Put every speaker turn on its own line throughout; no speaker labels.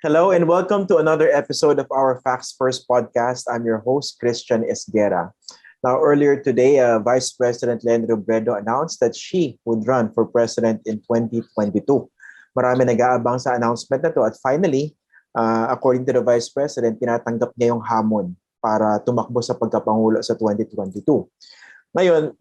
Hello and welcome to another episode of our Facts First podcast. I'm your host, Christian Esguera. Now, earlier today, Vice President LENI Robredo announced that she would run for president in 2022. Marami nag-aabang sa announcement na to at finally, according to the Vice President, tinatanggap niya yung hamon para tumakbo sa pagkapangulo sa 2022. Ngayon,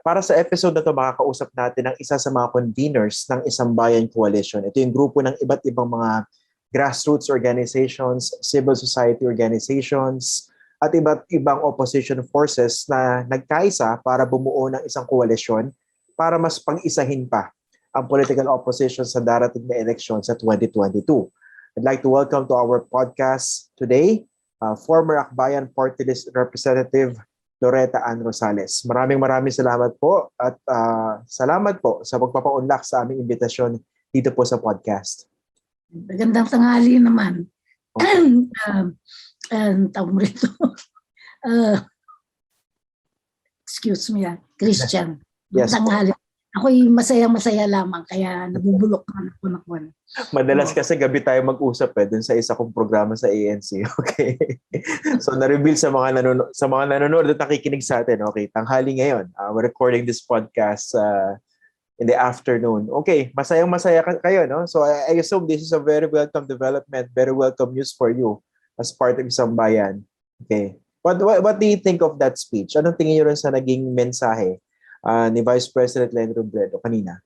para sa episode na to, makakausap natin ang isa sa mga conveners ng Isang Bayan Coalition. Ito yung grupo ng iba't ibang mga grassroots organizations, civil society organizations, at iba't ibang opposition forces na nagkaisa para bumuo ng isang koalisyon para mas pag-isahin pa ang political opposition sa darating na eleksyon sa 2022. I'd like to welcome to our podcast today, former Akbayan Party List Representative Loretta Ann Rosales. Maraming salamat po at salamat po sa pagpapaunlak sa aming imbitasyon dito po sa podcast.
Magandang tanghali naman. Tawag mo rito. Excuse me, Christian.
Yes,
tanghali. Ako'y masaya lamang, kaya nabubulok ako ng kuwan.
Madalas kasi gabi tayo mag-usap dun sa isa kong programa sa ANC. Okay. So na-reveal sa mga nanonood at nakikinig sa atin. Okay, tanghali ngayon. We're recording this podcast in the afternoon. Okay, masayang-masaya kayo, no? So I assume this is a very welcome development, very welcome news for you as part of Isang Bayan. Okay. What do you think of that speech? Anong tingin niyo rin sa naging mensahe ni Vice President LENI Robredo kanina?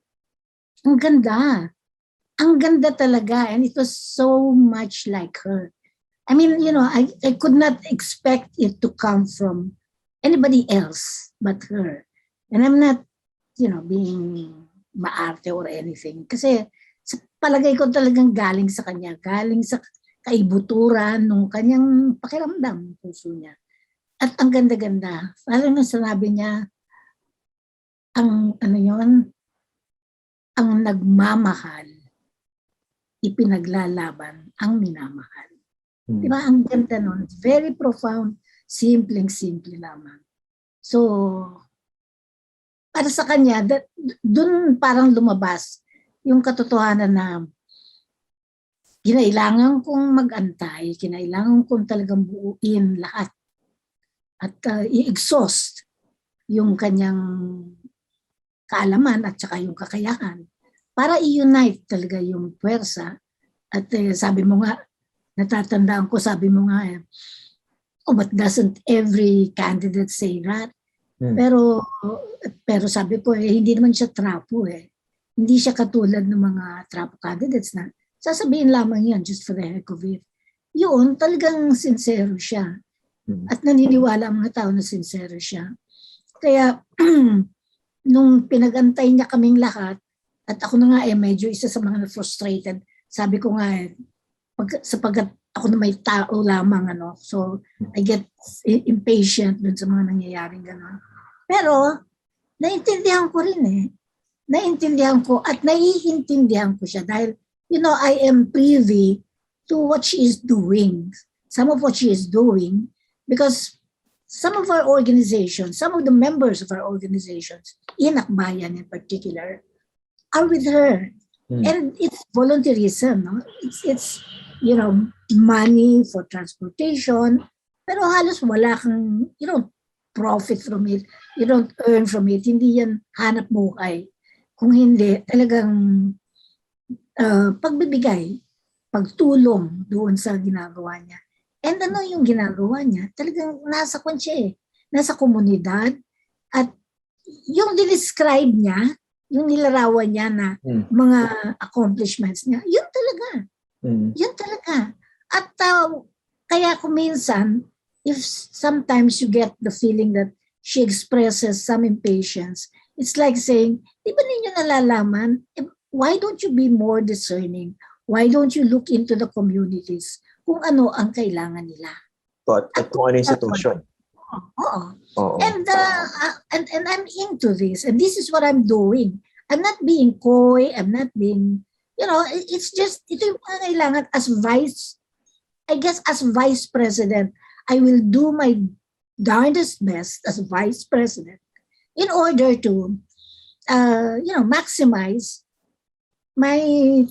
Ang ganda. Ang ganda talaga. And it was so much like her. I mean, I could not expect it to come from anybody else but her. And I'm not, being maarte or anything. Kasi sa palagay ko talagang galing sa kanya. Galing sa kaibuturan ng kanyang pakiramdam, puso niya. At ang ganda-ganda. Parang nung sinabi niya, ang nagmamahal, ipinaglalaban ang minamahal. Diba? Ang ganda nun. It's very profound, simple lamang. So, para sa kanya, dun parang lumabas yung katotohanan na kinailangan kong mag-antay, kinailangan kong talagang buuin lahat at i-exhaust yung kanyang kaalaman at saka yung kakayahan para i-unite talaga yung puwersa. At sabi mo nga, natatandaan ko, sabi mo nga, but doesn't every candidate say that? Pero sabi ko, hindi naman siya trapo Hindi siya katulad ng mga trapo candidates na sasabihin lamang yan just for the heck of it. Yun, talagang sincere siya. At naniniwala ang mga tao na sincere siya. Kaya, nung pinagantay niya kaming lahat, at ako na nga medyo isa sa mga frustrated, sabi ko nga sapagat ako na may tao lamang, so I get impatient dun sa mga nangyayaring gano'n. Pero, naiintindihan ko rin Naiintindihan ko at naiintindihan ko siya dahil, I am privy to what she is doing. Some of what she is doing, because some of our organizations, some of the members of our organizations, in Akbayan in particular, are with her. And it's volunteerism. No? It's money for transportation, pero halos wala kang, profit from it. You don't earn from it. Hindi yan hanap buhay. Kung hindi, talagang pagbibigay, pagtulong doon sa ginagawa niya. And yung ginagawa niya? Talagang nasa siya nasa komunidad. At yung dinescribe niya, yung nilarawan niya na mga accomplishments niya, yun talaga. Yun talaga. At kaya kung minsan, if sometimes you get the feeling that she expresses some impatience, it's like saying, di ba ninyo nalalaman, why don't you be more discerning? Why don't you look into the communities kung ano ang kailangan nila?
At kung ano yung sitwasyon.
And I'm into this. And this is what I'm doing. I'm not being coy. I'm not being, it's just, ito yung kailangan as vice president, I will do my darndest best as vice president in order to, maximize my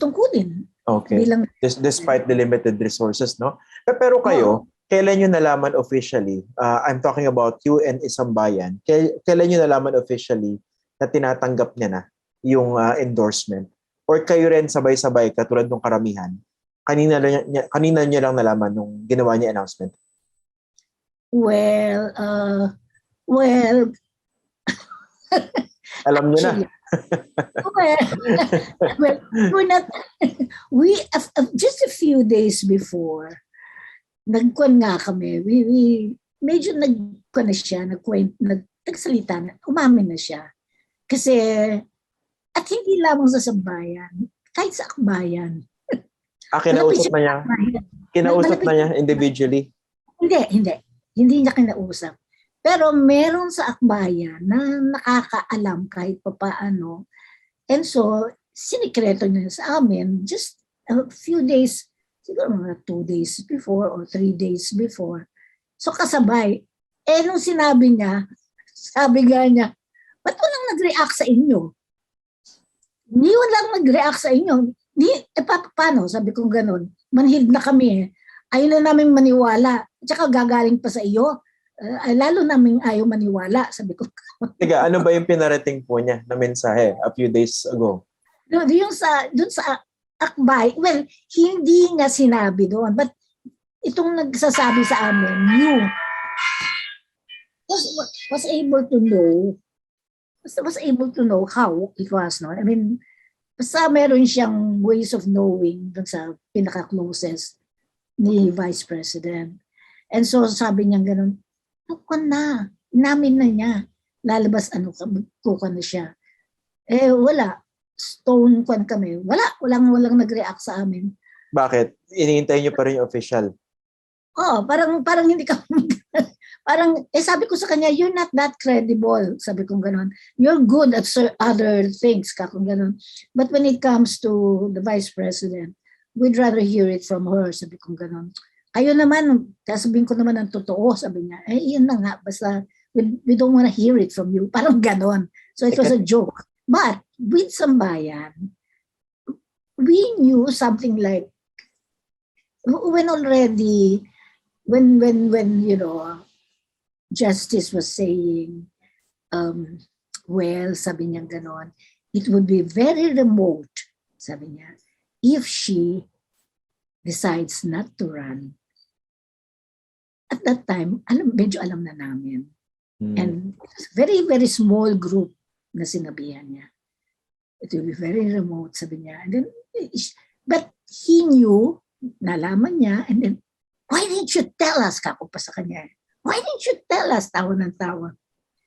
tungkulin
Okay.
bilang
Despite the limited resources, no? Pero kayo, kailan nyo nalaman officially, I'm talking about you and Isang Bayan, kailan nyo nalaman officially na tinatanggap niya na yung endorsement? Or kayo rin sabay-sabay, katulad ng karamihan, kanina niya lang nalaman nung ginawa niya announcement?
well, well,
Alam niyo na.
actually, well, well, we're not, we, just a few days before, nagkuhan nga kami, medyo nagkuhan na siya, nagsalita na, umamin na siya. Kasi, at hindi lamang sa sambayan, kahit sa akbayan.
Kinausap na niya? Kinausap na niya individually?
Hindi niya kinausap. Pero meron sa akbayan na nakakaalam kahit papaano. And so, sinikreto niya sa amin just a few days, siguro mga 2 days before or 3 days before. So kasabay. Nung sinabi niya, sabi nga niya, ba't walang nag-react sa inyo? Hindi walang nag-react sa inyo. Paano? Sabi ko ganun. Manhid na kami. Ayaw na namin maniwala. Tsaka gagaling pa sa iyo. Lalo namin ayaw maniwala, sabi ko.
Tiga, ano ba yung pinarating po niya na mensahe a few days ago?
Doon sa akbay, well, hindi nga sinabi doon, but itong nagsasabi sa amin, you was able to know how it was, no? I mean, basta meron siyang ways of knowing doon sa pinaka-closest ni Vice President. And so sabi niya ganun, na, inamin na niya. Lalabas, kuka na siya. Wala. Stone kwan kami. Walang nag-react sa amin.
Bakit? Iniintay niyo pa rin yung official?
Parang hindi ka, sabi ko sa kanya, you're not that credible. Sabi ko gano'n. You're good at other things, kakong gano'n. But when it comes to the Vice President, we'd rather hear it from her, sabi ko gano'n. Kayo naman, sasabihin ko naman ang totoo, sabi niya. Yun na nga, basta we don't want to hear it from you. Parang ganon. So it was a joke. But with Sambayan, we knew something like, when you know, Justice was saying, well, sabi niya ganon, it would be very remote, sabi niya, if she decides not to run. At that time, medyo alam na namin. And very, very small group na sinabihan niya. It will be very remote, sabi niya. And then, but he knew, nalaman niya, and then, why didn't you tell us? Kako pa sa kanya. Why didn't you tell us? Tawa ng tawa.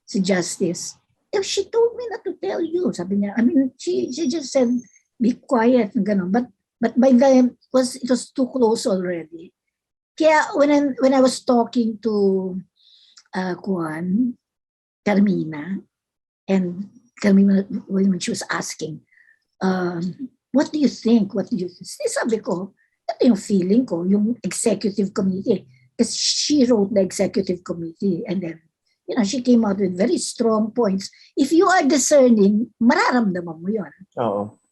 Si Justice. If she told me not to tell you, sabi niya. I mean, she just said, be quiet, gano'n. But by then, it was too close already. Kaya when I was talking to Carmina, and Carmina, when she was asking, what do you think? Sabi ko, ito yung feeling ko, yung executive committee. Because she wrote the executive committee, and then, you know, she came out with very strong points. If you are discerning, mararamdaman mo yun.
Oo.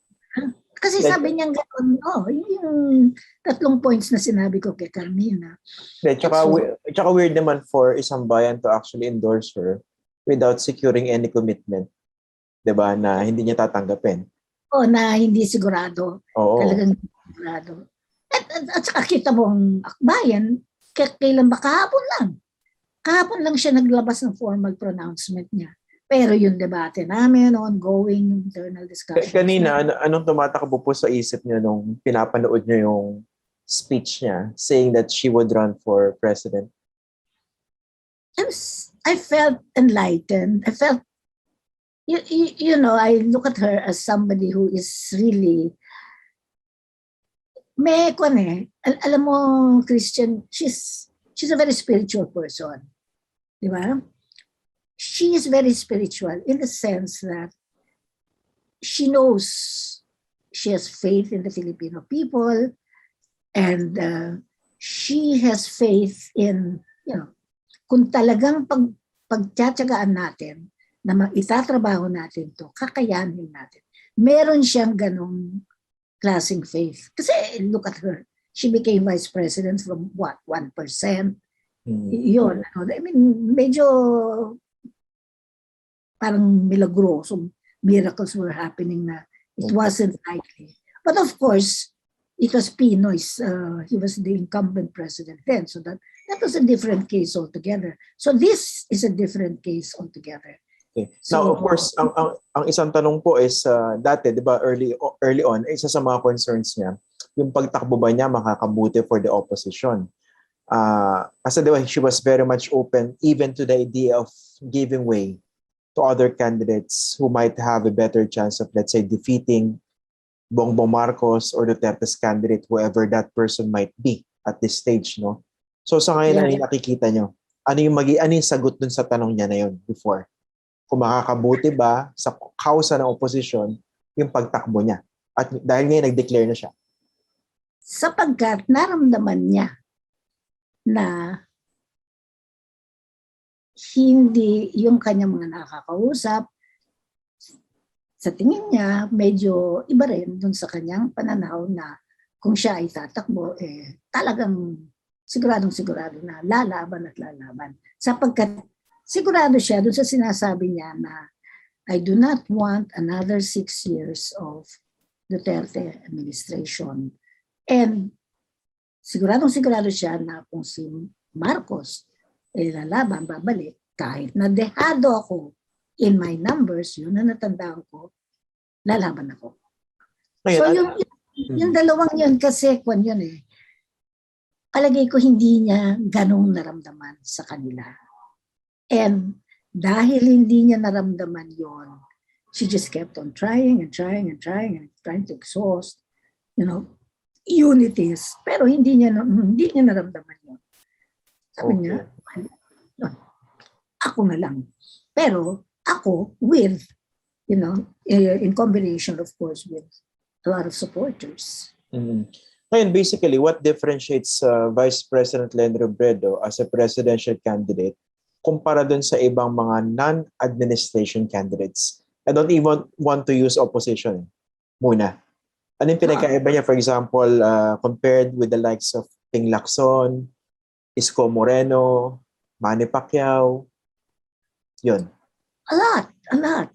Kasi sabi niya gano'n, yung 3 points na sinabi ko kay Carmina.
Tsaka weird naman for Isang Bayan to actually endorse her without securing any commitment. Diba? Na hindi niya tatanggapin.
Na hindi sigurado.
Oo.
Talagang sigurado. At saka kita mo ang akbayan, kailan ba kahapon lang? Kahapon lang siya naglabas ng formal pronouncement niya. Pero yung debate namin, ongoing, internal discussion.
Kanina, anong tumatakbo po sa isip niyo nung pinapanood niyo yung speech niya saying that she would run for president?
I felt enlightened. I felt, you know, I look at her as somebody who is really, alam mo, Christian, she's a very spiritual person. Di ba? She is very spiritual in the sense that she knows she has faith in the Filipino people, and she has faith in, you know, kung talagang pagtsatsagaan natin na itatrabaho natin to, kakayanin natin. Meron siyang ganong classing faith. Kasi look at her. She became vice president from what, 1%? Yun. I mean, medyo parang milagroso, miracles were happening na it wasn't likely. But of course, it was Pinoy's. He was the incumbent president then. So that was a different case altogether. So this is a different case altogether.
Okay.
So,
now, of course, ang isang tanong po is, dati, di ba, early on, isa sa mga concerns niya, yung pagtakbo ba niya makakabuti for the opposition. Kasi di ba, she was very much open even to the idea of giving way to other candidates who might have a better chance of, let's say, defeating Bongbong Marcos or Duterte's candidate, whoever that person might be at this stage, no? So sa ngayon, ano yung nakikita nyo? Ano yung sagot dun sa tanong niya na yun before? Kung makakabuti ba sa kausa ng opposition yung pagtakbo niya? At dahil ngayon, nag-declare na siya.
Sapagkat naramdaman niya na hindi yung kanyang mga nakakausap, sa tingin niya, medyo iba rin dun sa kanyang pananaw na kung siya ay tatakbo, talagang siguradong-sigurado na lalaban at lalaban. Sapagkat sigurado siya dun sa sinasabi niya na I do not want another 6 years of Duterte administration. And siguradong-sigurado siya na kung si Marcos lalaban, babalik, kahit na dehado ako in my numbers, yun na natandaan ko, lalaban ako. So yung dalawang yun kasi, palagay ko hindi niya ganong naramdaman sa kanila. And dahil hindi niya naramdaman yon, she just kept on trying and trying and trying and trying to exhaust, unities. Pero hindi niya naramdaman yon. Sabi niya, ako na lang. Pero ako with, in combination, of course, with a lot of supporters.
Ngayon, basically, what differentiates Vice President Leni Robredo as a presidential candidate kumpara dun sa ibang mga non-administration candidates? I don't even want to use opposition muna. Ano yung pinagkaiba niya, for example, compared with the likes of Ping Lacson, Isko Moreno, Manny Pacquiao? Yun.
A lot.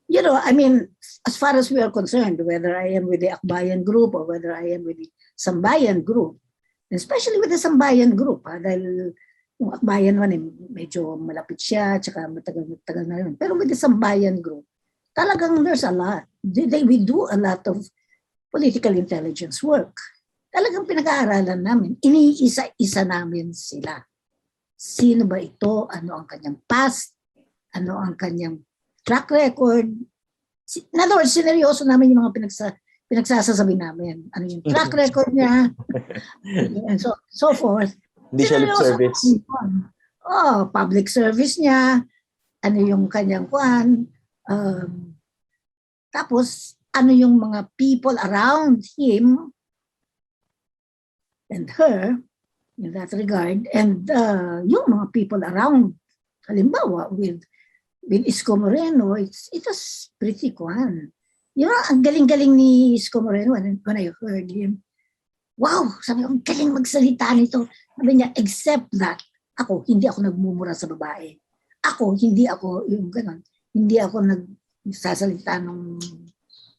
I mean, as far as we are concerned, whether I am with the Akbayan group or whether I am with the Sambayan group, especially with the Sambayan group, dahil yung Akbayan man, medyo malapit siya, tsaka matagal na yun. Pero with the Sambayan group, talagang there's a lot. We do a lot of political intelligence work. Talagang pinag-aaralan namin, iniisa-isa namin sila. Sino ba ito? Ano ang kanyang past? Ano ang kanyang track record? In other words, sineryoso namin yung mga pinagsasasabi namin. Ano yung track record niya? And so forth.
Hindi siya lip service.
Public service niya. Ano yung kanyang kwan. Tapos, ano yung mga people around him and her in that regard. And yung mga people around, halimbawa, with Isko Moreno, it was pretty kwan. Ang galing-galing ni Isko Moreno when I heard him. Wow, sabi ko, ang galing magsalita nito. Sabi niya, except that, hindi ako nagmumura sa babae. Hindi ako yung gano'n. Hindi ako nagsasalita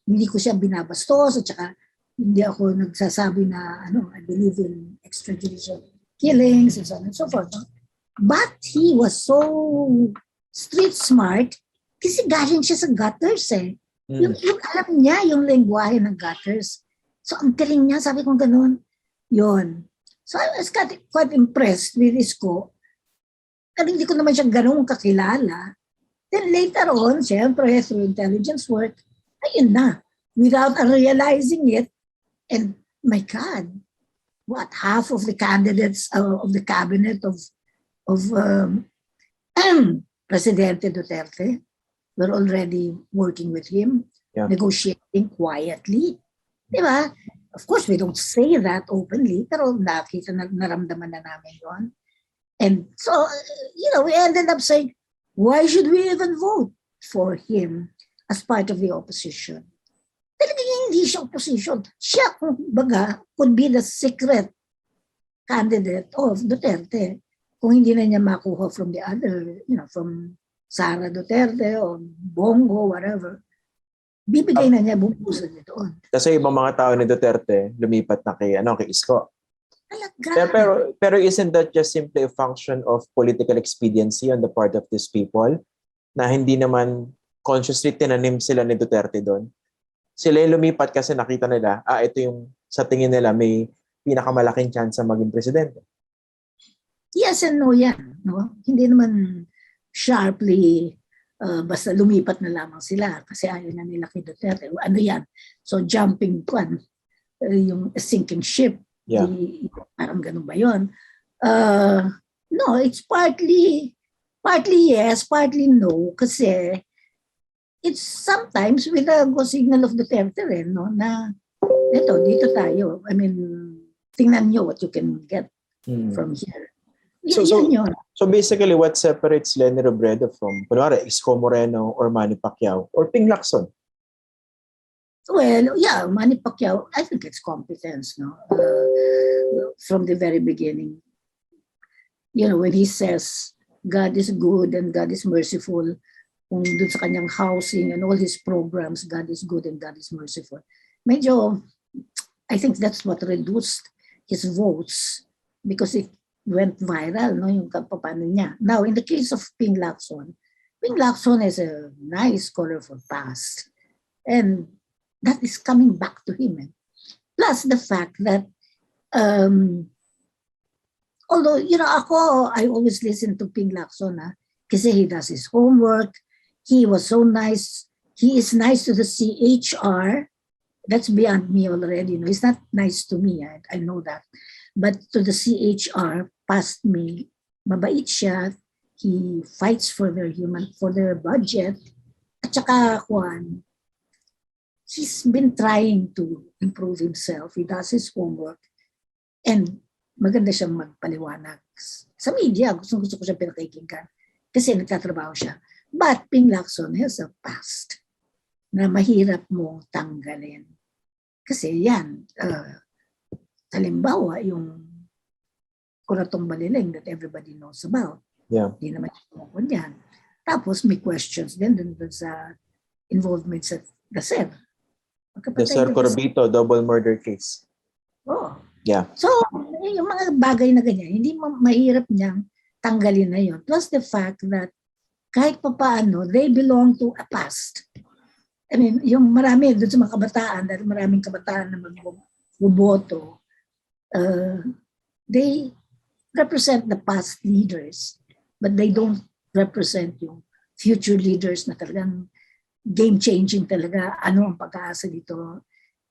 hindi ko siya binabastos, at saka hindi ako nagsasabi na, I believe in extrajudicial killings and so on and so forth. But he was so street smart kasi galing siya sa gutters Yung alam niya yung lengguwahe ng gutters. So ang galing niya, sabi ko gano'n. Yun. So I was quite impressed with Isko. Pero hindi ko naman siya gano'ng kakilala. Then later on, siyempre, through intelligence work, ayun na. Without realizing it, and my God, what, half of the candidates of the cabinet of Presidente Duterte were already working with him, negotiating quietly. Diba? Of course, we don't say that openly, pero naramdaman na namin yun. And so, we ended up saying, why should we even vote for him as part of the opposition? talagang hindi siya opposition. Siya, kumbaga, could be the secret candidate of Duterte kung hindi na niya makuha from the other, from Sara Duterte or Bongo, whatever. Bibigay na niya, bubusan niya doon.
Kasi ibang mga tao ni Duterte, lumipat na kay Isko.
Talaga.
Pero isn't that just simply a function of political expediency on the part of these people na hindi naman consciously tinanim sila ni Duterte doon? Sila yung lumipat kasi nakita nila, ito yung sa tingin nila may pinakamalaking chance na maging presidente.
Yes and no yan. No? Hindi naman sharply basta lumipat na lamang sila kasi ayaw na nila kay Duterte. Ano yan? So jumping yung sinking ship.
Yeah.
Parang ganun ba yun? No, it's partly yes, partly no, kasi it's sometimes with a go signal of Duterte rin, no, na dito tayo. I mean, tingnan nyo what you can get from here.
So basically, what separates Leni Robredo from, kunwari, Isko Moreno or Manny Pacquiao or Ping Lacson?
Well, yeah, Manny Pacquiao, I think it's competence, no? From the very beginning. When he says, God is good and God is merciful, kung dun sa kanyang housing and all his programs, God is good and God is merciful. Medyo, I think that's what reduced his votes because it went viral, no, yung paano niya. Now, in the case of Ping Lacson has a nice, colorful past. And that is coming back to him. Plus the fact that, although, I always listen to Ping Lacson, kasi he does his homework. He was so nice. He is nice to the CHR. That's beyond me already. He's not nice to me. I know that. But to the CHR, past me, mabait siya. He fights for their budget. At saka, he's been trying to improve himself. He does his homework. And maganda siyang magpaliwanag. Sa media, gusto ko siya pinakikinggan. Kasi nagtatrabaho siya. But Ping Lacson has a past na mahirap mo tanggalin. Kasi yan, halimbawa, yung kuratong baliling that everybody knows about.
Yeah.
Hindi naman tungkol yan. Tapos may questions din dun sa involvement sa Gaser.
The Sir Corbito double murder case.
Oh.
Yeah.
So, yung mga bagay na ganyan, hindi mahirap niyang tanggalin na yun. Plus the fact that kahit pa paano, they belong to a past. I mean, yung marami doon sa mga kabataan, dahil maraming kabataan na magboboto, they represent the past leaders, but they don't represent yung future leaders na talagang game-changing talaga. Ano ang pag-aasa dito?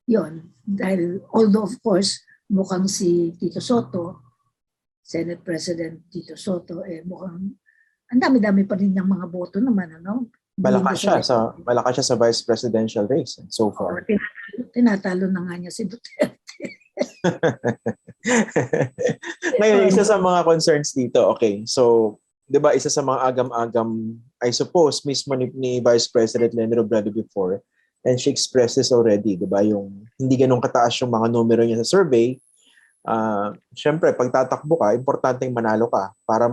Yun. Dahil, although of course, mukhang si Tito Soto, Senate President Tito Soto, mukhang ang dami-dami pa rin ng mga boto naman, ano?
Malakas siya sa vice presidential race so far.
Tinatalo na nga niya si Duterte.
Ngayon, isa sa mga concerns dito, okay, so, di ba, isa sa mga agam-agam, I suppose, mismo ni Vice President Leni Robredo before, and she expressed this already, di ba, yung hindi ganun kataas yung mga numero niya sa survey. Siyempre, pag tatakbo ka, importanteng manalo ka para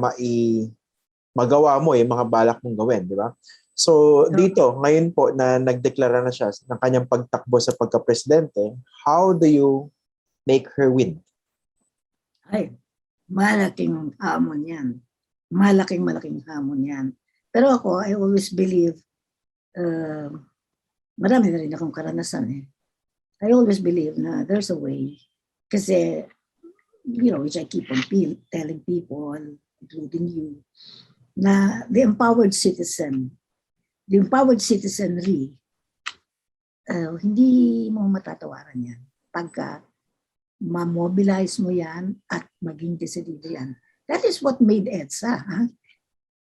magawa mo yung mga balak mong gawin, di ba? So, dito, ngayon po na nagdeklara na siya ng kanyang pagtakbo sa pagka-presidente, how do you make her win?
Ay, malaking hamon yan. Malaking hamon yan. Pero ako, I always believe, marami na rin akong karanasan eh. I always believe na there's a way. Kasi, which I keep on telling people, including you, na the empowered citizenry, hindi mo matatawaran yan. Pagka ma-mobilize mo yan at maging decidido yan. That is what made EDSA. Huh?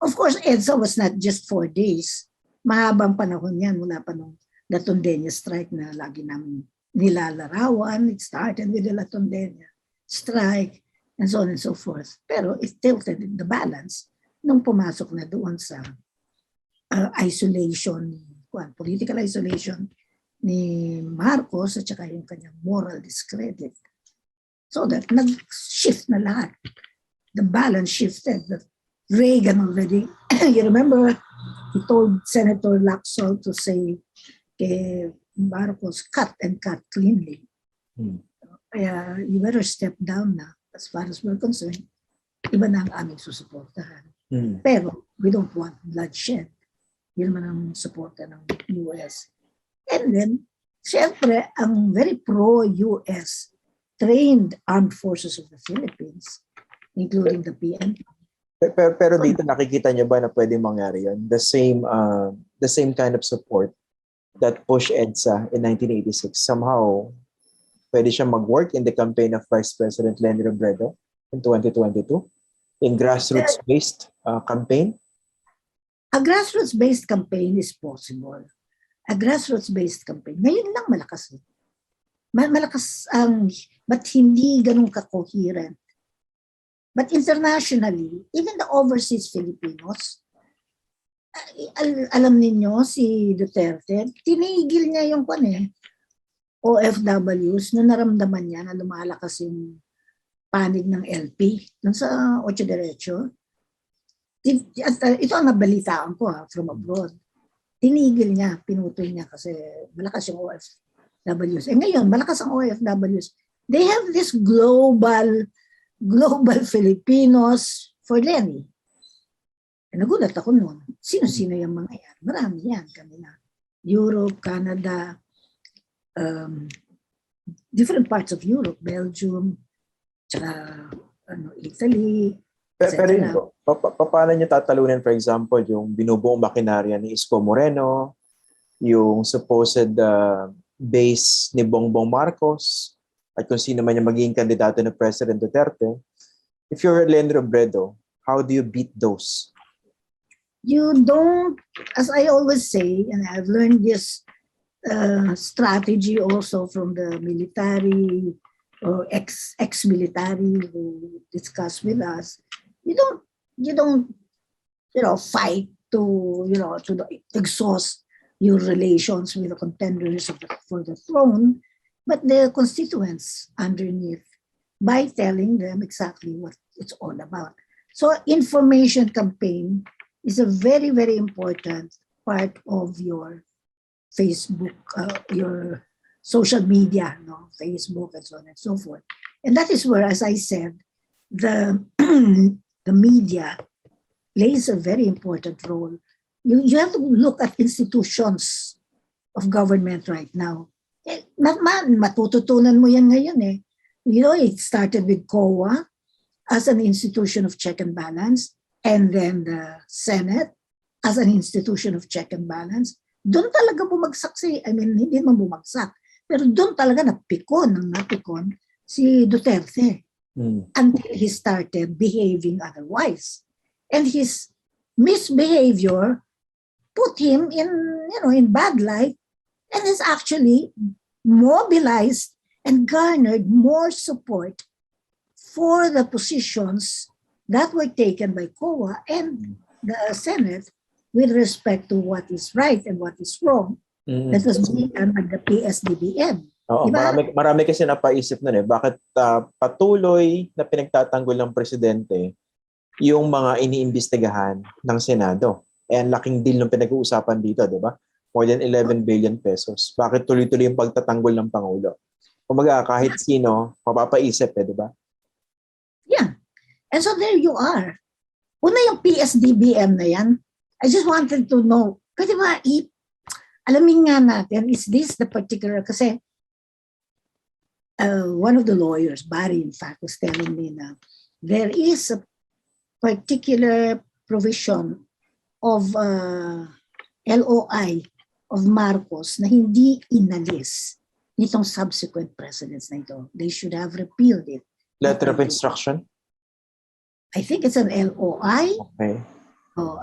Of course, EDSA was not just 4 days. Mahabang panahon yan mula pa nung Latondenya strike na lagi namin nilalarawan. It started with the Latondenya strike and so on and so forth. Pero it tilted the balance nung pumasok na doon sa isolation, political isolation ni Marcos at saka yung kanyang moral discredit. So that nag-shift na lahat. The balance shifted. That Reagan already, you remember, he told Senator Laxalt to say kay Marcos, cut and cut cleanly. Kaya you better step down na. As far as we're concerned, iba na ang aming susuportahan. Pero we don't want bloodshed. Yun naman ang suporta ng US. And then, syempre, ang very pro-US trained armed forces of the Philippines, including the PNP.
Pero dito nakikita niyo ba na pwedeng mangyari yun? The same kind of support that pushed EDSA in 1986. Somehow, pwede siya mag-work in the campaign of Vice President Leni Robredo in 2022 in grassroots-based campaign?
A grassroots-based campaign is possible. A grassroots-based campaign. Ngayon lang malakas. Malakas ang, but hindi ganun ka-coherent. But internationally, even the overseas Filipinos, alam ninyo, si Duterte, tinigil niya yung OFWs na naramdaman niya na lumalakas yung panig ng LP dun sa Ocho Derecho. Ito ang nabalitaan ko from abroad. Tinigil niya, pinutol niya kasi malakas yung OFWs. Ngayon, malakas ang OFWs. They have this global Filipinos for Leni. Nagulat ako noon. Sino-sino yung mga yan? Marami yan. Kami na Europe, Canada, different parts of Europe, Belgium, tsaka Italy.
Pero yun, paano niyo tatalunin, for example, yung binubuong makinarya ni Isko Moreno, yung supposed base ni Bongbong Marcos, at kung sino man yung magiging kandidato na President Duterte? If you're Leni Robredo, how do you beat those?
You don't, as I always say, and I've learned this strategy also from the military or ex-military who discuss with us. You don't fight to exhaust your relations with the contenders for the throne, but the constituents underneath by telling them exactly what it's all about. So information campaign is a very, very important part of your Facebook, your social media, Facebook and so on and so forth. And that is where, as I said, the media plays a very important role. You have to look at institutions of government right now. Matututunan mo yan ngayon eh. It started with COA as an institution of check and balance, and then the Senate as an institution of check and balance. Doon talaga bumagsak hindi naman bumagsak, pero doon talaga napikon si Duterte until he started behaving otherwise. And his misbehavior put him in bad light and has actually mobilized and garnered more support for the positions that were taken by COA and the Senate with respect to what is right and what is wrong. That was being done by the PSDBM.
Oo,
diba?
marami kasi napaisip nun eh. Bakit patuloy na pinagtatanggol ng presidente yung mga iniimbestigahan ng Senado? And laking deal ng pinag-uusapan dito, di ba? More than 11 billion pesos. Bakit tuloy-tuloy yung pagtatanggol ng Pangulo? Kumaga, kahit sino, mapapaisip di ba?
Yeah. And so there you are. Una yung PSDBM na yan, I just wanted to know, pwede ba alamin nga natin, is this the particular, kasi one of the lawyers, Barry in fact, was telling me na there is a particular provision of LOI of Marcos na hindi inalis nitong subsequent presidents na ito. They should have repealed it.
Letter of instruction?
I think it's an LOI.
Okay.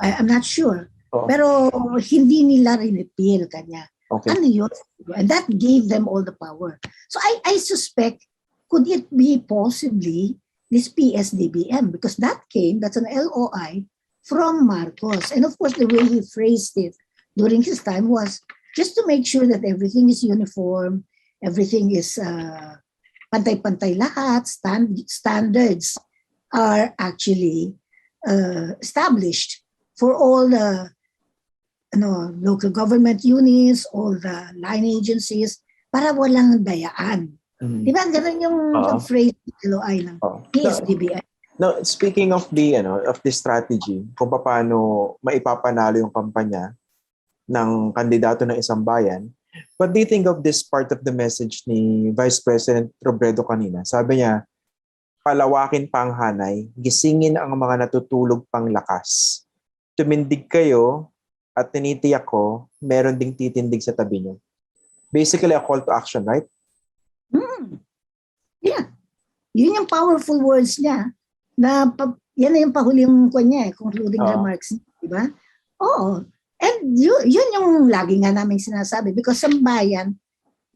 I'm not sure.
Oh.
Pero hindi nila rin-repeal kanya.
Okay.
Ano yun? And that gave them all the power. So I suspect, could it be possibly this PSDBM? Because that's an LOI from Marcos. And of course, the way he phrased it during his time was, just to make sure that everything is uniform, everything is pantay-pantay lahat, standards are actually established for all the local government units, all the line agencies, para walang dayaan. Di ba? Ganun yung phrase ng LOI ng PSDBI.
Now, speaking of the strategy, kung paano maipapanalo yung kampanya ng kandidato ng isang bayan, what do you think of this part of the message ni Vice President Robredo kanina? Sabi niya, palawakin pa ang hanay, gisingin ang mga natutulog pang lakas. Tumindig kayo at tinitiyak ko, meron ding titindig sa tabi niyo. Basically, a call to action, right?
Yeah. Yun yung powerful words niya. Yan na yung pahuling concluding remarks. Diba? Oo. And yun yung lagi nga namin sinasabi. Because sa bayan,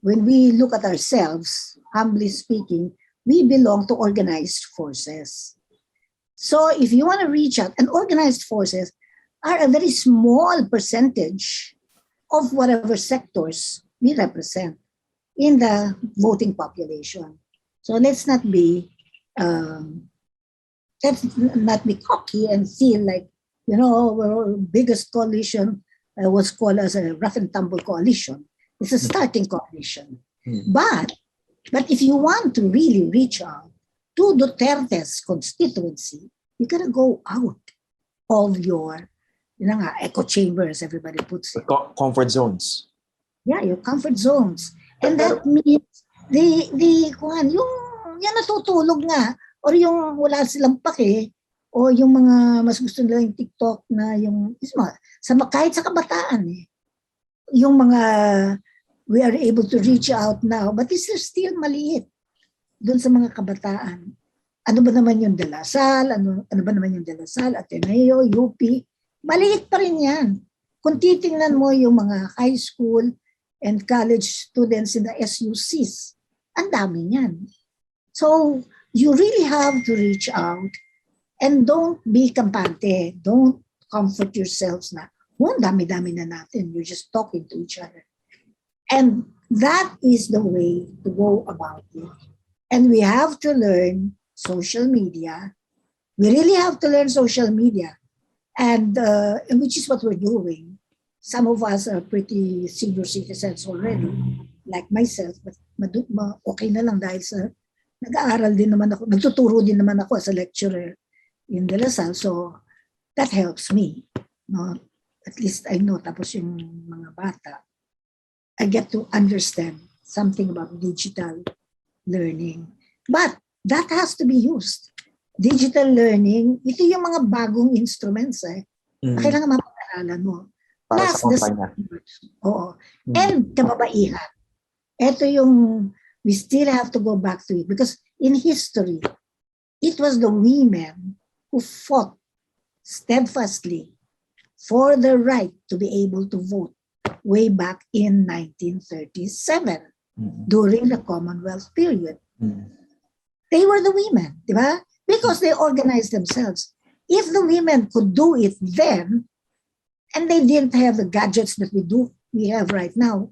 when we look at ourselves, humbly speaking, we belong to organized forces. So if you want to reach out, and organized forces are a very small percentage of whatever sectors we represent in the voting population. So let's not be cocky and feel like, our biggest coalition was called as a rough and tumble coalition. It's a starting coalition. But if you want to really reach out to Duterte's constituency, you gotta go out of your echo chambers, everybody puts it.
Comfort zones.
Yeah, your comfort zones. And that means yung natutulog nga, or yung wala silang pake, o yung mga mas gusto nila yung TikTok na kahit sa kabataan yung mga we are able to reach out now, but this is still maliit doon sa mga kabataan. Ano ba naman yung Dalasal? Ano ba naman yung Dalasal, Ateneo, UP? Maliit pa rin yan. Kung titingnan mo yung mga high school and college students in the SUCs, ang dami niyan. So, you really have to reach out and don't be kampante. Don't comfort yourselves na, dami-dami na natin. You're just talking to each other. And that is the way to go about it. And we have to learn social media. We really have to learn social media. And which is what we're doing. Some of us are pretty senior citizens already, like myself, but okay na lang dahil sa nag-aaral din naman ako, nagtuturo din naman ako as a lecturer in De La Salle, so that helps me. No? At least I know, tapos yung mga bata, I get to understand something about digital learning. But that has to be used. Digital learning, ito yung mga bagong instruments kailangan mapag-aralan mo.
Para
Plus
sa kampanya.
And kababaihan. Ito yung we still have to go back to it because in history, it was the women who fought steadfastly for the right to be able to vote way back in 1937 during the Commonwealth period. They were the women, di ba? Because they organized themselves. If the women could do it then, and they didn't have the gadgets that we have right now,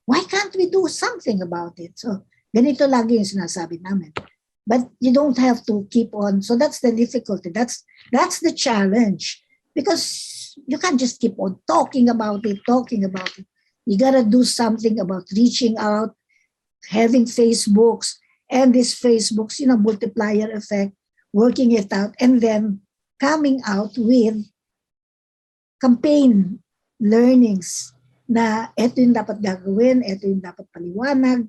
why can't we do something about it? So, ganito lagi yung sinasabi namin. But you don't have to keep on. So that's the difficulty. That's the challenge. Because you can't just keep on talking about it. You gotta do something about reaching out, having Facebooks, and these Facebooks, multiplier effect, working it out, and then coming out with campaign learnings na eto yung dapat gagawin, eto yung dapat paliwanag,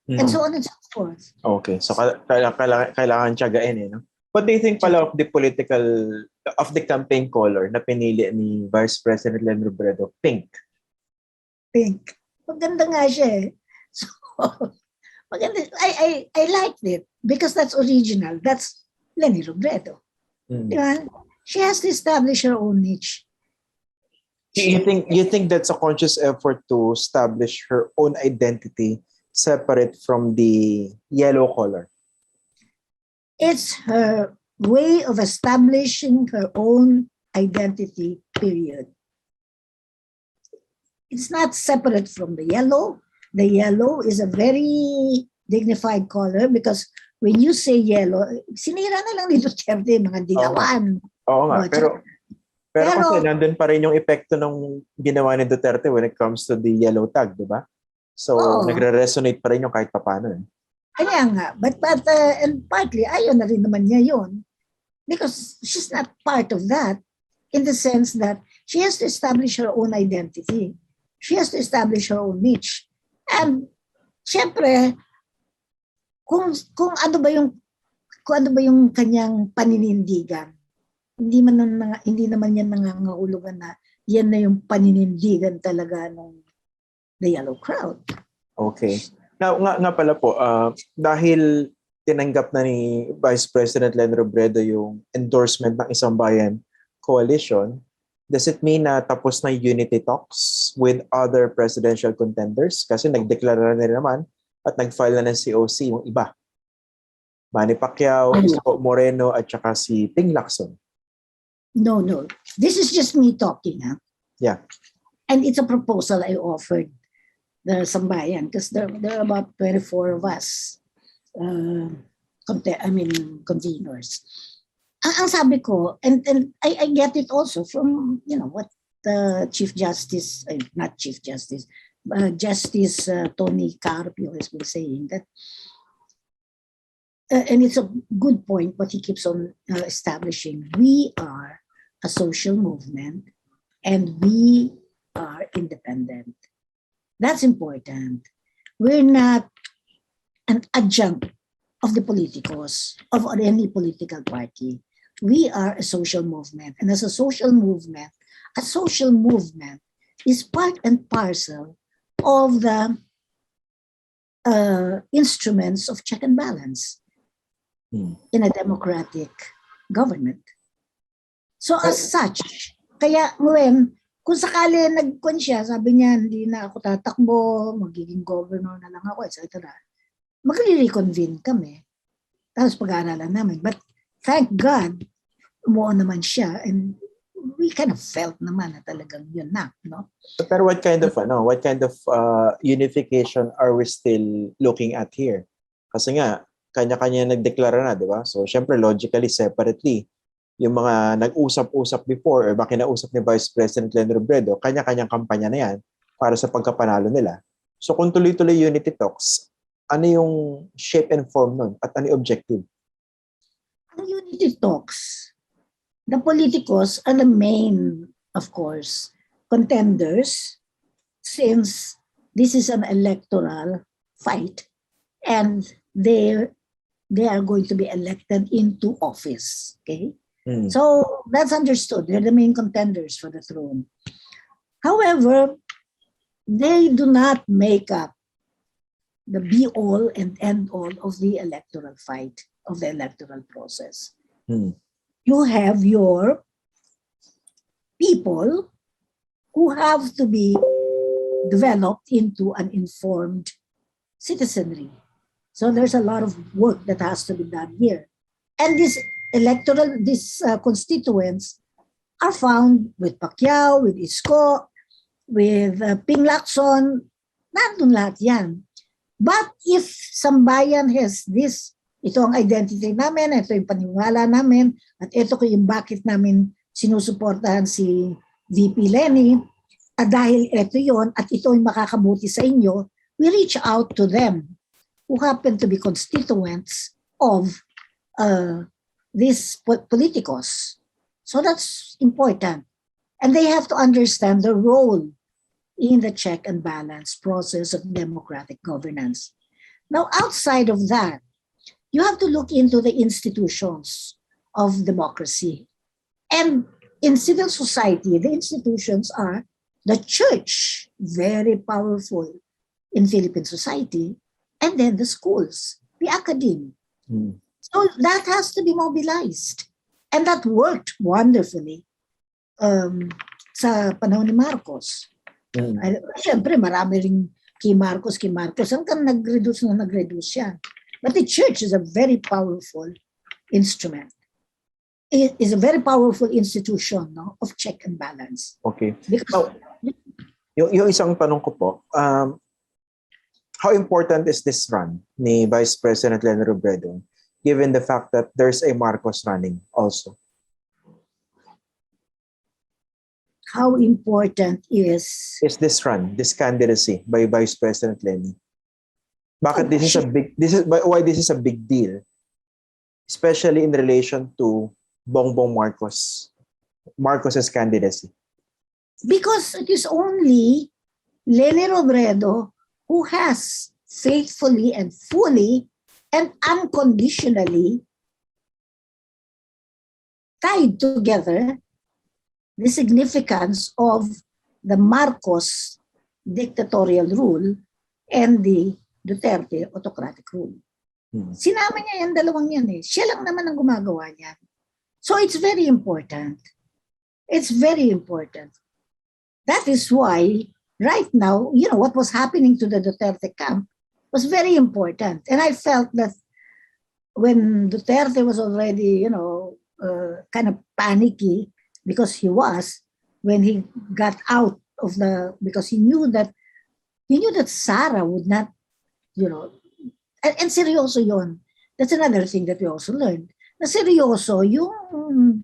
and so on and so forth.
Okay, so kailangan tiyagain no? What do you think pala of the campaign color na pinili ni Vice President Leni Robredo? Pink.
Maganda nga siya So, maganda. I liked it because that's original. That's Leni Robredo. Diba? She has to establish her own niche.
You think that's a conscious effort to establish her own identity separate from the yellow color?
It's her way of establishing her own identity, period. it's not separate from the yellow. The yellow is a very dignified color because when you say yellow, sinira na lang ni Duterte mga dilawan.
Oo nga,
Oh,
pero kasi nandun pa rin yung epekto ng ginawa ni Duterte when it comes to the yellow tag, di ba? So, nagre-resonate pa rin yung kahit papaano.
Kaya nga, but and partly, ayaw na rin naman niya yun because she's not part of that in the sense that she has to establish her own identity. She has to establish her own niche. And, syempre, kung ano ba yung kanyang paninindigan, hindi naman yan nangangahulugan na yan na yung paninindigan talaga ng the yellow crowd.
Okay. Now, nga pala po, dahil tinanggap na ni Vice President Leni Robredo yung endorsement ng Isang Bayan Coalition, does it mean na tapos na unity talks with other presidential contenders? Kasi nagdeklara na naman at nag-file na ng COC yung iba. Manny Pacquiao, Isko Moreno, at saka si Ping Lacson.
No. This is just me talking. Huh?
Yeah.
And it's a proposal I offered the Sambayan because there are about 24 of us, conveners. Ang sabi ko, and I get it also from, what the Chief Justice, not Chief Justice, Justice Tony Carpio has been saying that, and it's a good point what he keeps on establishing. We are a social movement and we are independent. That's important. We're not an adjunct of the politicos, of any political party. We are a social movement. And as a social movement is part and parcel of the instruments of check and balance in a democratic government. So as such, kaya kung sakali nagkun siya, sabi niya, hindi na ako tatakbo, magiging governor na lang ako, etc. Magre-reconvene kami. Tapos pag-aaralan namin. But thank God, umuo naman siya and we kind of felt naman na talagang yun na. No?
Pero what kind of unification are we still looking at here? Kasi nga, kanya-kanya nagdeklara na, di ba? So, syempre, logically, separately, yung mga nag-usap-usap before or baka kinausap ni Vice President Leni Robredo, kanya-kanyang kampanya na yan para sa pagkapanalo nila. So, kung tuloy-tuloy unity talks, ano yung shape and form nun at ano yung objective?
Ang unity talks, the politicos are the main, of course, contenders since this is an electoral fight and they are going to be elected into office. Okay? So that's understood. They're the main contenders for the throne. However, they do not make up the be-all and end-all of the electoral fight, of the electoral process. You have your people who have to be developed into an informed citizenry. So there's a lot of work that has to be done here. And these constituents are found with Pacquiao, with Isko, with Ping Lacson, nandun lahat yan. But if Sambayan has ito ang identity namin, ito yung paniwala namin, at ito ko yung bakit namin sinusuportahan si VP Leni, at dahil ito yon at ito yung makakabuti sa inyo, we reach out to them who happen to be constituents of these politicos. So that's important. And they have to understand the role in the check and balance process of democratic governance. Now, outside of that, you have to look into the institutions of democracy. And in civil society, the institutions are the church, very powerful in Philippine society, and then the schools, the academy. So that has to be mobilized. And that worked wonderfully sa panahon ni Marcos. Siyempre, marami rin kay Marcos. Hanggang nag-reduce siya. But the church is a very powerful instrument. It is a very powerful institution, no, of check and balance.
Okay.
Because
Yung isang tanong ko po, how important is this run ni Vice President Leni Robredo given the fact that there's a Marcos running also?
How important is...
Is this run, this candidacy by Vice President Leni? Bakit why this is a big deal? Especially in relation to Bongbong Marcos's candidacy.
Because it is only Leni Robredo who has faithfully and fully and unconditionally tied together the significance of the Marcos dictatorial rule and the Duterte autocratic rule. Sinama niya yung dalawang yan eh. Siya lang naman ang gumagawa niyan. So it's very important. It's very important. That is why right now, what was happening to the Duterte camp was very important. And I felt that when Duterte was already, kind of panicky, because he was, when he got out of because he knew that Sara would not, and seryoso yon. That's another thing that we also learned. Na seryoso yung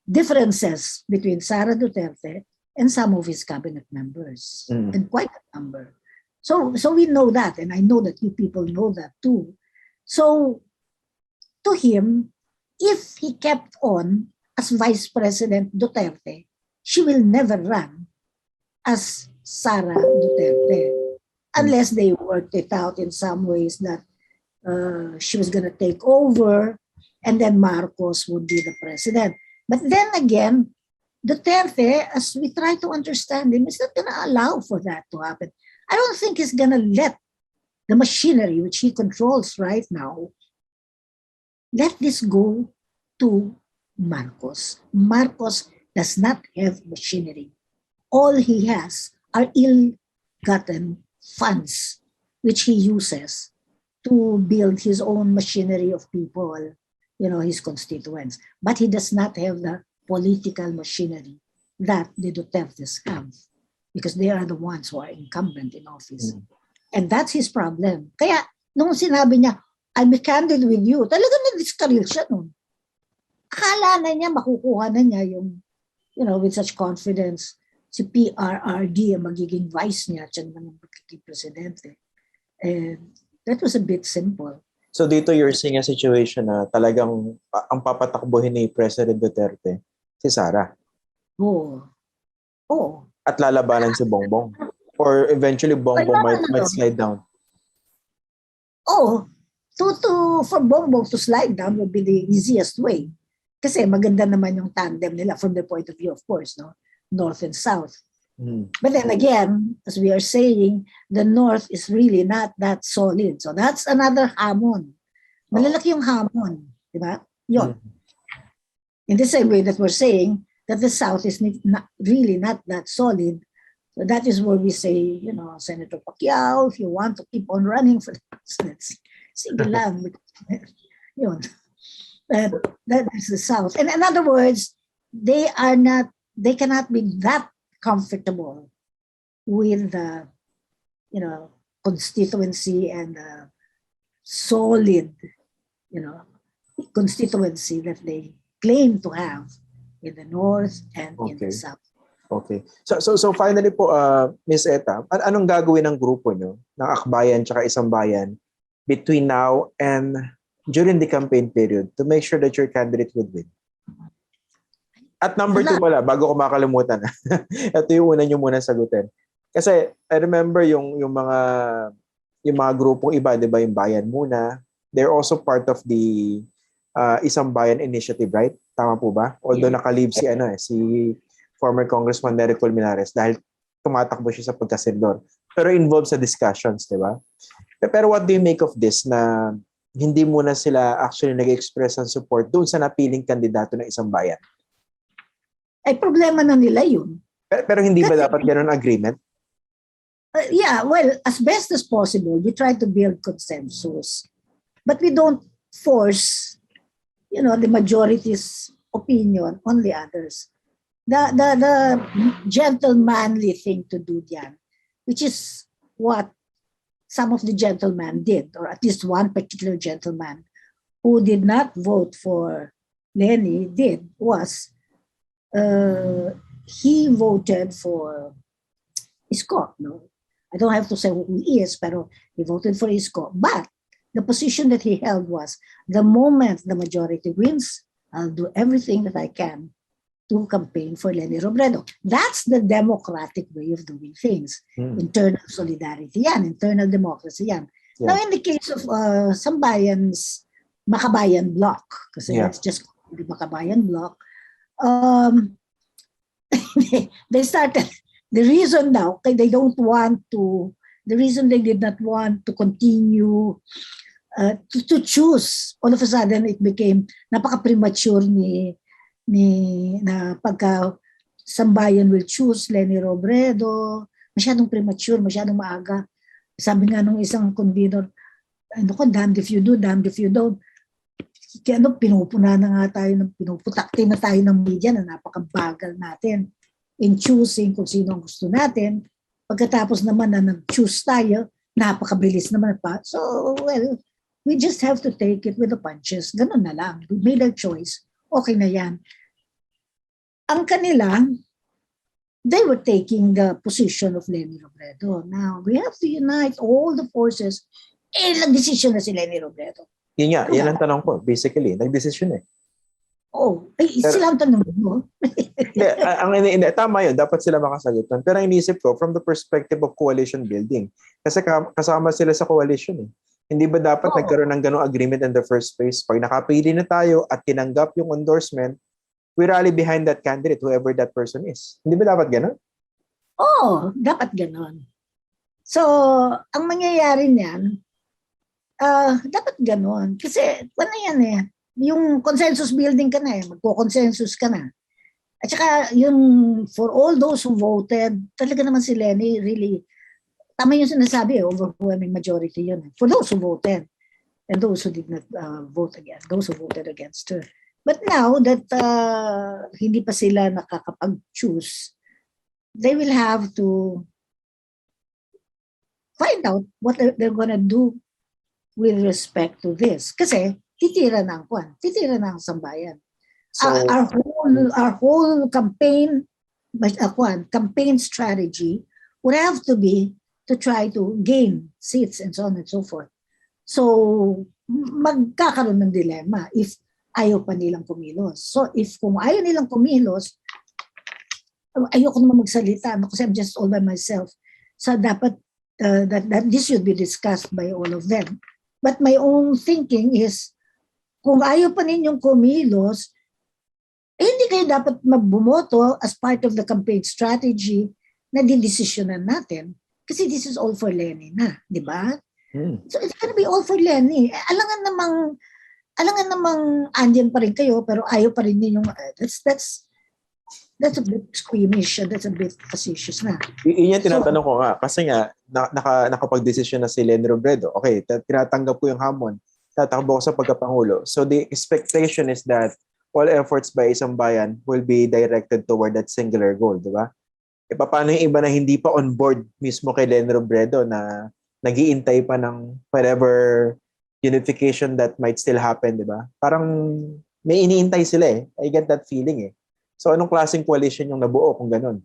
differences between Sara Duterte and some of his cabinet members, and quite a number. So we know that, and I know that you people know that too. So to him, if he kept on as Vice President Duterte, she will never run as Sara Duterte, unless they worked it out in some ways that she was going to take over and then Marcos would be the president. But then again, Duterte, as we try to understand him, is not going to allow for that to happen. I don't think he's going to let the machinery which he controls right now, let this go to Marcos. Marcos does not have machinery. All he has are ill-gotten funds, which he uses to build his own machinery of people, his constituents. But he does not have the political machinery that the Dutertes have, because they are the ones who are incumbent in office. And that's his problem. Kaya, nung sinabi niya, I'll be candid with you, talagang na-discarril siya nun. Akala na niya, makukuha na niya yung, with such confidence, si PRRD ang magiging vice niya at siya naman magiging presidente. And that was a bit simple.
So dito you're seeing a situation na talagang ang papatakbuhin ni President Duterte, si Sara.
Oo.
At lalabanan si Bongbong. Or eventually Bongbong might slide down.
For Bongbong to slide down would be the easiest way. Kasi maganda naman yung tandem nila from the point of view, of course, no? North and South. But then again, as we are saying, the North is really not that solid. So that's another hamon. Malalaki yung hamon. Diba? Yun. In the same way that we're saying that the South is really not that solid. So that is where we say, Senator Pacquiao, if you want to keep on running for the presidency, sige lang. Yun. That is the South. And in other words, they cannot be that comfortable with the, constituency and solid, constituency that they claim to have in the North and in the South.
Okay. So finally po, Ms. Eta, anong gagawin ng grupo nyo, ng Akbayan tsaka Isang Bayan, between now and during the campaign period to make sure that your candidate would win? At number 2 pala, bago ko makalimutan. Ito yung una nyo muna sagutin. Kasi I remember yung mga grupong iba, 'di ba, yung Bayan Muna, they're also part of the Isang Bayan initiative, right? Tama po ba? Although naka-leave si former Congressman Nery Colmenares dahil tumatakbo siya sa pagkasenador. Pero involved sa discussions, 'di ba? Pero what do you make of this na hindi muna sila actually nag-express ng support doon sa napiling kandidato ng Isang Bayan?
Ay, problema na nila yun.
Pero hindi ba dapat ganun agreement?
Yeah, well, as best as possible, we try to build consensus. But we don't force, the majority's opinion on the others. the gentlemanly thing to do diyan, which is what some of the gentlemen did, or at least one particular gentleman who did not vote for Lenny did, was he voted for Isko. No, I don't have to say who he is, pero he voted for Isko. But the position that he held was, the moment the majority wins, I'll do everything that I can to campaign for Leni Robredo. That's the democratic way of doing things. Internal solidarity yan, internal democracy yan.
Yeah.
Now, in the case of Sambayan's Makabayan Bloc, kasi
Yeah.
let's just call it the Makabayan Bloc, they started, the reason now, they don't want to, the reason they did not want to continue to choose, all of a sudden it became napaka-premature na pagka Sambayan will choose Leni Robredo, masyadong premature, masyadong maaga. Sabi nga nung isang convener, ano ko, damned if you do, damned if you don't. Kaya pinupuna na nga tayo, pinuputakti na tayo ng media na napakabagal natin in choosing kung sino ang gusto natin. Pagkatapos naman na nag-choose tayo, napakabilis naman pa. So, well, we just have to take it with the punches. Ganun na lang. We made our choice. Okay na yan. Ang kanila, they were taking the position of Leni Robredo. Now, we have to unite all the forces. Nag-decision na si Leni Robredo.
Yun nga, yan ang tanong ko. Basically, nag-decision eh.
Oh, sila ang tanong mo.
Tama yun, dapat sila makasagot. Pero ang inisip ko, from the perspective of coalition building, kasi kasama sila sa coalition eh. Hindi ba dapat nagkaroon ng ganong agreement in the first place? Pag nakapili na tayo at tinanggap yung endorsement, we rally behind that candidate, whoever that person is. Hindi ba dapat ganon?
Dapat ganon. So, ang mangyayari niyan, dapat ganon. Kasi, ano yan eh, yung consensus building ka na eh, magko-consensus ka na. At saka, yung for all those who voted, talaga naman si Leni really, tama yung sinasabi eh, overwhelming majority yun. For those who voted, and those who did not vote against, those who voted against her. But now that hindi pa sila nakakapag-choose, they will have to find out what they're gonna do with respect to this. Kasi titira na ang Sambayan. So, our whole campaign strategy would have to be to try to gain seats and so on and so forth. So, magkakaroon ng dilemma if ayaw pa nilang kumilos. So, kung ayaw nilang kumilos, ayoko naman magsalita kasi I'm just all by myself. So, dapat that this should be discussed by all of them. But my own thinking is, kung ayaw pa ninyong kumilos, hindi kayo dapat magbumoto as part of the campaign strategy na didesisyonan natin. Kasi this is all for Leni na, di ba? So it's gonna be all for Leni. Alangan namang andyan pa rin kayo, pero ayaw pa rin ninyong, that's a bit squeamish, that's a bit facetious na.
Yun yung tinatanong ko nga, kasi nga, nakapag-desisyon na si Leni Robredo. Okay, tinatanggap ko yung hamon. Tatakbo ko sa pagkapangulo. So the expectation is that all efforts by isang bayan will be directed toward that singular goal, di ba? E paano yung iba na hindi pa on board mismo kay Leni Robredo na nag-iintay pa ng whatever unification that might still happen, di ba? Parang may iniintay sila eh. I get that feeling eh. So anong klaseng coalition yung nabuo kung ganun?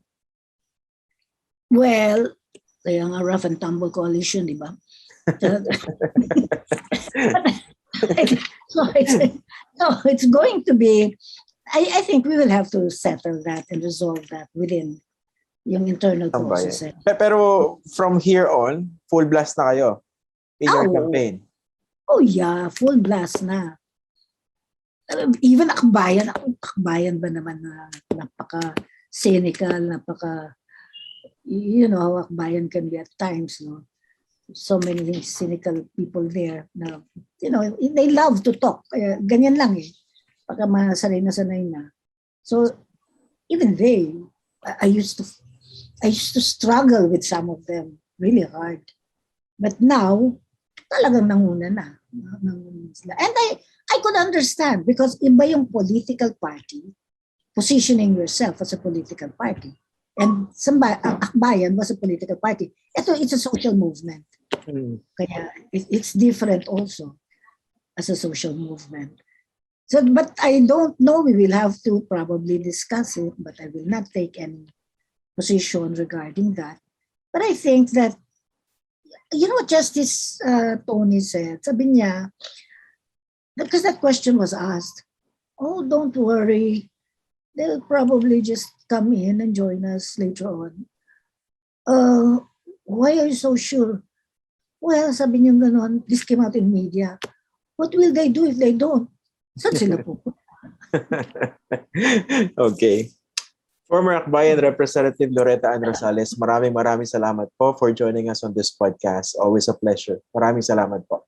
Well, kaya nga rough and tumble coalition, di ba? It's going to be, I think we will have to settle that and resolve that within yung internal process.
Pero from here on, full blast na kayo in your campaign?
Oh yeah, full blast na. Even akbayan ba naman na napaka-cynical, you know how akbayan can be at times, no? So many cynical people there na, you know, they love to talk. Kaya ganyan lang eh. Pagka masanay na. So even I used to struggle with some of them really hard. But now, talagang nanguna na. And I could understand because iba yung political party positioning yourself as a political party. And ang Akbayan was a political party. It's a social movement. Kaya it's different also as a social movement. So, but I don't know, we will have to probably discuss it, but I will not take any position regarding that. But I think that, you know what Justice Tony said? Sabi niya, because that question was asked, oh, don't worry, they'll probably just come in and join us later on. Why are you so sure? Well, sabi niya gano'n, this came out in media. What will they do if they don't? Saan sila pupunta?
Okay. Former Akbayan Representative Loretta Ann Rosales, maraming salamat po for joining us on this podcast. Always a pleasure. Maraming salamat po.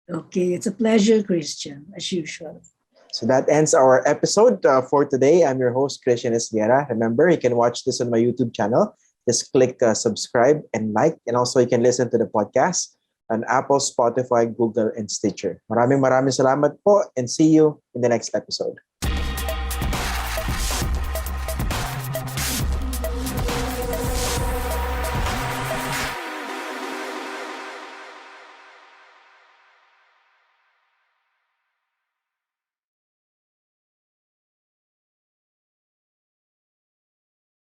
Okay, it's a pleasure, Christian, as usual.
So that ends our episode for today. I'm your host, Christian Esguera. Remember, you can watch this on my YouTube channel. Just click subscribe and like. And also you can listen to the podcast on Apple, Spotify, Google, and Stitcher. Maraming salamat po and see you in the next episode.